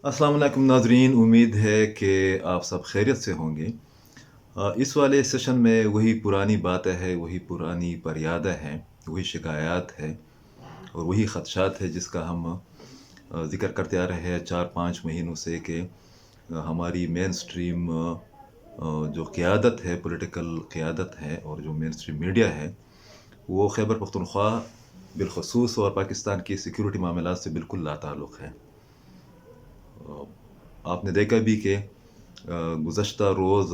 अस्सलाम वालेकुम नाज़रीन, उम्मीद है कि आप सब खैरियत से होंगे। इस वाले सेशन में वही पुरानी बातें हैं, वही पुरानी फरियादें हैं, वही शिकायत है और वही ख़दशात है जिसका हम ज़िक्र करते आ रहे हैं 4-5 महीनों से कि हमारी मेन स्ट्रीम जो क़ियादत है, पॉलिटिकल क़ियादत है और जो मेन स्ट्रीम मीडिया है, वो खैबर पख्तूनख्वा बिलख़ुसूस और पाकिस्तान की सिक्योरिटी मामलात से बिल्कुल लाताल्लुक़ है। आपने देखा भी कि गुज़श्ता रोज़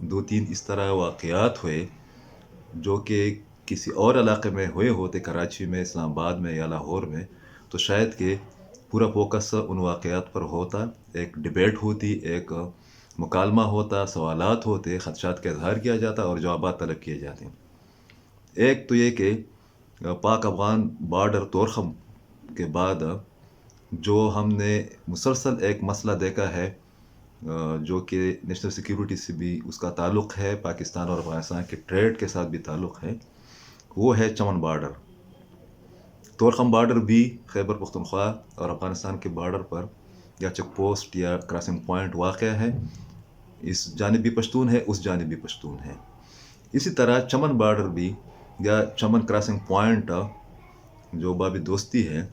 2-3 इस तरह वाक़यात हुए जो कि किसी और इलाके में हुए होते, कराची में, इस्लामाबाद में या लाहौर में, तो शायद कि पूरा फ़ोकस उन वाक़यात पर होता, एक डिबेट होती, एक मुकालमा होता, सवालात होते, ख़दशात का इज़हार किया जाता और जवाबात तलब किए जाते। एक तो ये कि पाक अफ़गान बॉर्डर तोरख़म के बाद जो हमने मुसलसल एक मसला देखा है, जो कि नेशनल सिक्योरिटी से भी उसका ताल्लुक़ है, पाकिस्तान और अफ़गानिस्तान के ट्रेड के साथ भी ताल्लुक़ है, वो है चमन बॉर्डर। तोरख़म बॉर्डर भी खैबर पख्तूनख्वा और अफ़गानिस्तान के बॉर्डर पर या चेक पोस्ट या क्रॉसिंग पॉइंट वाक़ है। इस जानिब भी पश्तून है, उस जानिब भी पश्तून है। इसी तरह चमन बॉर्डर भी या चमन क्रॉसिंग पॉइंट जो बाबी दोस्ती है,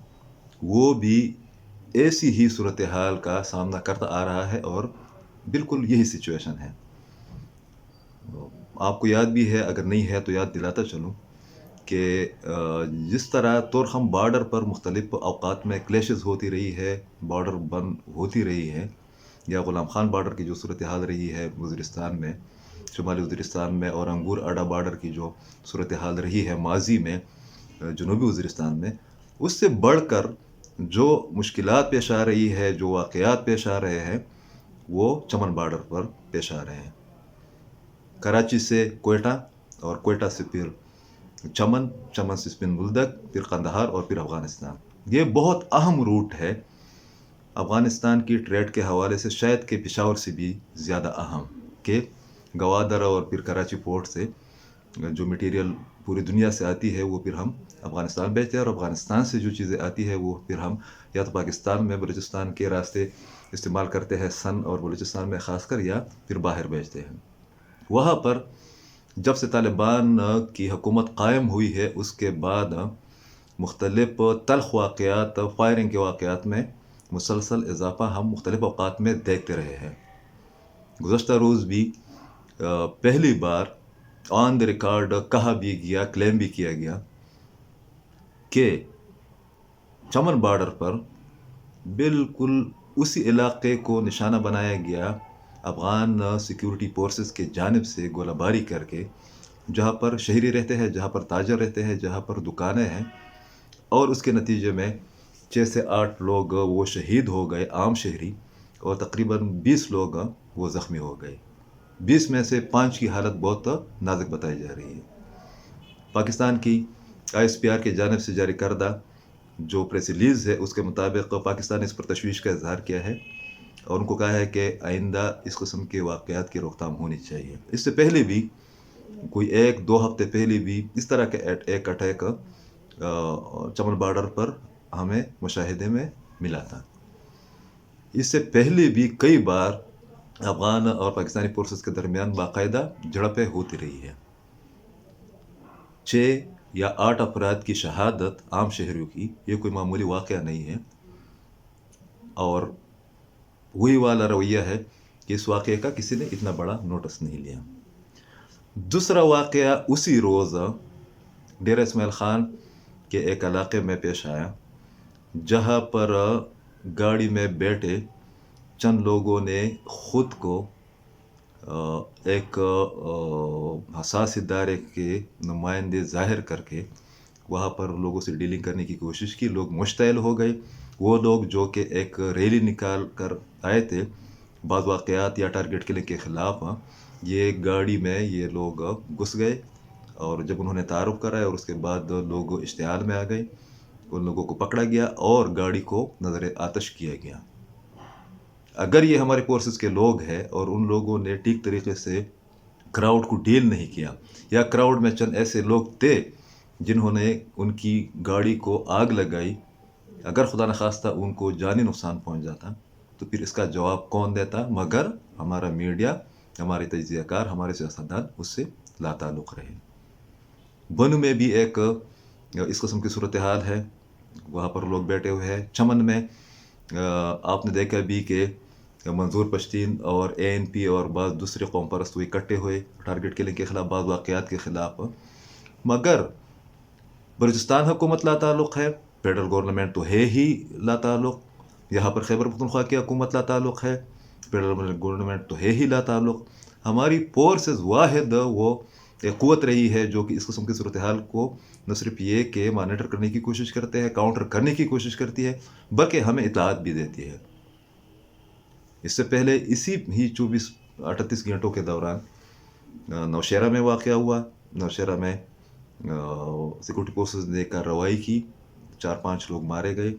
वो भी ऐसी ही सूरत हाल का सामना करता आ रहा है और बिल्कुल यही सिचुएशन है। आपको याद भी है, अगर नहीं है तो याद दिलाता चलूँ कि जिस तरह तोरख़म बॉर्डर पर मुख्तलिफ़ अवक़ात में क्लैशेस होती रही है, बॉर्डर बंद होती रही है, या ग़ुलाम ख़ान बॉर्डर की जो सूरत हाल रही है वज़ीरिस्तान में, शुमाली वज़ीरिस्तान में, और अंगूर अड्डा बॉर्डर की जो सूरत हाल रही है माज़ी में जनूबी वज़ीरिस्तान में, उससे बढ़कर जो मुश्किलात पेश आ रही है, जो वाक़यात पेश आ रहे हैं, वो चमन बॉर्डर पर पेश आ रहे हैं। कराची से कोयटा और कोयटा से फिर चमन, चमन से स्पिन बुलदक, फिर कंदहार और फिर अफ़गानिस्तान। ये बहुत अहम रूट है, अफ़गानिस्तान की ट्रेड के हवाले से शायद कि पेशावर से भी ज़्यादा अहम, कि गवादर और फिर कराची पोर्ट से जो मटेरियल पूरी दुनिया से आती है वो फिर हम अफ़गानिस्तान भेजते हैं, और अफ़गानिस्तान से जो चीज़ें आती है वो फिर हम या तो पाकिस्तान में बलूचिस्तान के रास्ते इस्तेमाल करते हैं, सन और बलूचिस्तान में ख़ासकर, या फिर बाहर भेजते हैं। वहाँ पर जब से तालिबान की हुकूमत कायम हुई है, उसके बाद मुख्तलिफ़ तल्ख़ वाक़यात, फायरिंग के वाक़यात में मुसलसल इज़ाफ़ा हम मुख्तलिफ़ अवक़ात में देखते रहे हैं। गुज़श्ता रोज़ भी पहली बार ऑन द रिकॉर्ड कहा भी गया, क्लेम भी किया गया कि चमन बॉर्डर पर बिल्कुल उसी इलाके को निशाना बनाया गया अफ़गान सिक्योरिटी फोर्सेस के जानिब से गोलाबारी करके, जहाँ पर शहरी रहते हैं, जहाँ पर ताजर रहते हैं, जहाँ पर दुकानें हैं, और उसके नतीजे में 6 से 8 लोग वो शहीद हो गए, आम शहरी, और तकरीबन 20 लोग वो ज़ख्मी हो गए। 20 में से 5 की हालत बहुत नाजुक बताई जा रही है। पाकिस्तान की ISPR की जानिब से जारी करदा जो प्रेस रिलीज़ है, उसके मुताबिक पाकिस्तान ने इस पर तशवीश का इज़हार किया है और उनको कहा है कि आइंदा इस किस्म के वाक़यात की रोकथाम होनी चाहिए। इससे पहले भी कोई 1-2 हफ़्ते पहले भी इस तरह के एक अटैक चमन बॉर्डर पर हमें मुशाहिदे में मिला था। इससे पहले भी कई बार अफ़गान और पाकिस्तानी फ़ोर्सेस के दरमियान बाकायदा झड़पें होती रही है। 6 या 8 अफराद की शहादत आम शहरियों की, ये कोई मामूली वाक़या नहीं है, और वही वाला रवैया है कि इस वाक़ये का किसी ने इतना बड़ा नोटिस नहीं लिया। दूसरा वाक़या उसी रोज़ डेरा इस्माइल ख़ान के एक इलाके में पेश आया, जहाँ पर गाड़ी में बैठे चंद लोगों ने ख़ुद को एक हसास इदारे के नुमाइंदे ज़ाहिर करके वहाँ पर लोगों से डीलिंग करने की कोशिश की। लोग मुश्तइल हो गए। वो लोग जो कि एक रैली निकाल कर आए थे बाज़ वाक़यात या टारगेट किलिंग के ख़िलाफ़, ये गाड़ी में ये लोग घुस गए, और जब उन्होंने तारुफ़ कराया और उसके बाद लोग इश्तिहाल में आ गए, उन लोगों को पकड़ा गया और गाड़ी को नज़र आतश किया गया। अगर ये हमारे फोर्सेस के लोग हैं और उन लोगों ने ठीक तरीके से क्राउड को डील नहीं किया, या क्राउड में चंद ऐसे लोग थे जिन्होंने उनकी गाड़ी को आग लगाई, अगर खुदा न खास्ता उनको जानी नुकसान पहुंच जाता, तो फिर इसका जवाब कौन देता मगर हमारा मीडिया, हमारे तजिया कार, हमारे सियासतदान उससे लाताल्लुक़ रहे। बनु में भी एक इस किस्म की सूरत हाल है, वहाँ पर लोग बैठे हुए हैं। चमन में आपने देखा भी कि मंजूर पश्तीन और ANP और बाज़ दूसरे कौम परस्त हुए इकट्ठे हुए टारगेट किलिंग के ख़िलाफ़, बाज़ वाक़यात के ख़िलाफ़। मगर बलूचिस्तान हुकूमत लाताल्लुक़ है, फेडरल गवर्नमेंट तो है ही लाताल्लुक़, यहाँ पर खैबर पख्तूनख्वा की हुकूमत लाताल्लुक़ है, फेडरल गवर्नमेंट तो है ही लाताल्लुक़। हमारी फोर्सेस वाहिद वो एक क़ुव्वत रही है जो कि इस किस्म की सूरत हाल को न सिर्फ ये कि मॉनिटर करने की कोशिश करते हैं, काउंटर करने की कोशिश करती है, बल्कि हमें इत्तलात भी देती है। इससे पहले इसी ही 38 घंटों के दौरान नौशहरा में वाक़या हुआ। नौशहरा में सिक्योरिटी फोर्सेस ने कार्रवाई की, 4-5 लोग मारे गए।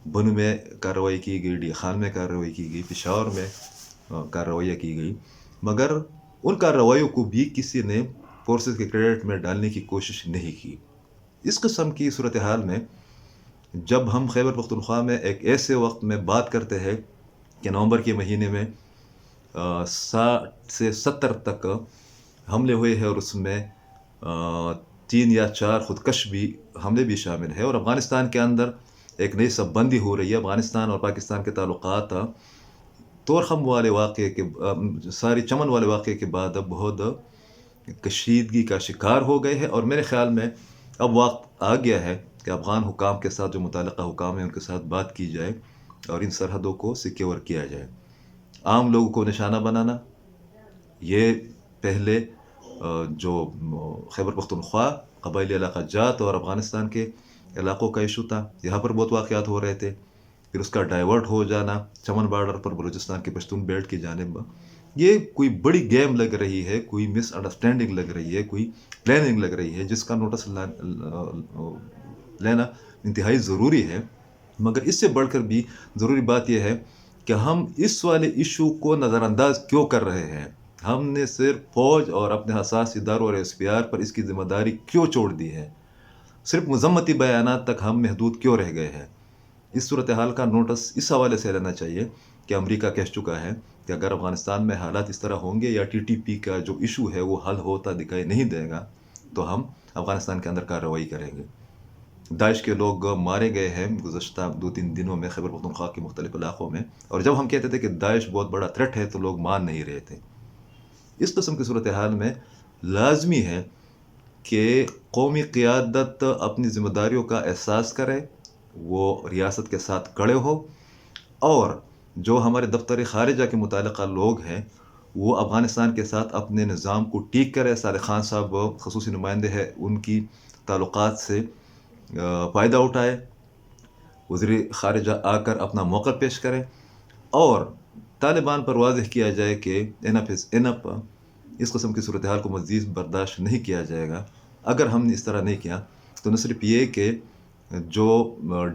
बनु में कार्रवाई की गई, डी खान में कार्रवाई की गई, पेशावर में कार्रवाइयाँ की गई, मगर उन कार्रवाइयों को भी किसी ने फोर्सेस के क्रेडिट में डालने की कोशिश नहीं की। इस किस्म की सूरत हाल में जब हम खैबर पख्तूनख्वा में एक ऐसे वक्त में बात करते हैं कि नवंबर के महीने में 60 से 70 तक हमले हुए हैं और उसमें 3 या 4 खुदकश भी हमले भी शामिल है, और अफ़गानिस्तान के अंदर एक नई सबबंदी हो रही है। अफ़गानिस्तान और पाकिस्तान के ताल्लुकात तोरखम वाले वाक़े के सारी चमन वाले वाक़े के बाद अब बहुत कशीदगी का शिकार हो गए हैं, और मेरे ख़्याल में अब वक्त आ गया है कि अफ़गान हुकाम के साथ जो मुतल्लिक़ा हुकाम है उनके साथ बात की जाए और इन सरहदों को सिक्योर किया जाए। आम लोगों को निशाना बनाना ये पहले जो खैबर पख्तूनख्वा, क़बाइली इलाक़ा जात और अफ़गानिस्तान के इलाक़ों का इशू था, यहाँ पर बहुत वाक़यात हो रहे थे। फिर उसका डाइवर्ट हो जाना चमन बॉर्डर पर बलूचिस्तान के पश्तून बेल्ट की जानिब, ये कोई बड़ी गेम लग रही है, कोई मिसअंडरस्टैंडिंग लग रही है, कोई प्लानिंग लग रही है, जिसका नोटिस लेना इंतहाई ज़रूरी है। मगर इससे बढ़कर भी ज़रूरी बात यह है कि हम इस वाले इशू को नज़रअंदाज क्यों कर रहे हैं। हमने सिर्फ फ़ौज और अपने हसास इदारों और SPR पर इसकी ज़िम्मेदारी क्यों छोड़ दी है, सिर्फ मज़म्मती बयानात तक हम महदूद क्यों रह गए हैं। इस सूरत हाल का नोटिस इस हवाले से लेना चाहिए कि अमेरिका कह चुका है कि अगर अफ़गानिस्तान में हालात इस तरह होंगे या TTP का जो इशू है वो हल होता दिखाई नहीं देगा तो हम अफ़गानिस्तान के अंदर कार्रवाई करेंगे। दाइश के लोग मारे गए हैं गुज़श्ता 2-3 दिनों में खैबर पख्तूनख्वा के मुख्तलिफ इलाक़ों में, और जब हम कहते थे कि दाइश बहुत बड़ा थ्रेट है तो लोग मान नहीं रहे थे। इस किस्म की सूरत हाल में लाजमी है कि कौमी क़ियादत अपनी ज़िम्मेदारियों का एहसास करे, वो रियासत के साथ खड़े हो, और जो हमारे दफ्तर ख़ारिजा के मुतालिका लोग हैं वो अफ़गानिस्तान के साथ अपने निज़ाम को ठीक करे। साले खान साहब ख़ुसूसी नुमाइंदे हैं, उनकी ताल्लुकात से फ़ायदा उठाए, वज़ीर ख़ारिजा आकर अपना मौक़िफ़ पेश करें, और तालिबान पर वाज़ेह किया जाए कि इनफ इज़ इनफ, इस किस्म की सूरत हाल को मज़ीद बर्दाश्त नहीं किया जाएगा। अगर हमने इस तरह नहीं किया तो न सिर्फ ये कि जो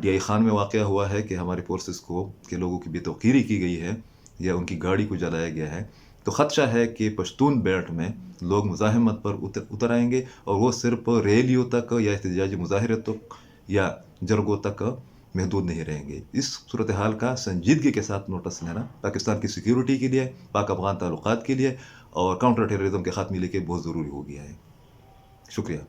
DI खान में वाक़या हुआ है कि हमारी फोर्सेस को के लोगों की बेतौक़ीरी की गई है या उनकी गाड़ी को जलाया गया है, तो ख़दशा है कि पश्तून बेल्ट में लोग मुज़ाहमत पर उतर आएंगे, और वो सिर्फ रैलियों तक या एहतजाजी मुज़ाहरे तक या जरगों तक महदूद नहीं रहेंगे। इस सूरत हाल का संजीदगी के साथ नोटिस लेना पाकिस्तान की सिक्योरिटी के लिए, पाक अफ़गान ताल्लुकात के लिए और काउंटर टेररिज्म के ख़ात्मे के लिए बहुत ज़रूरी हो गया है। शुक्रिया।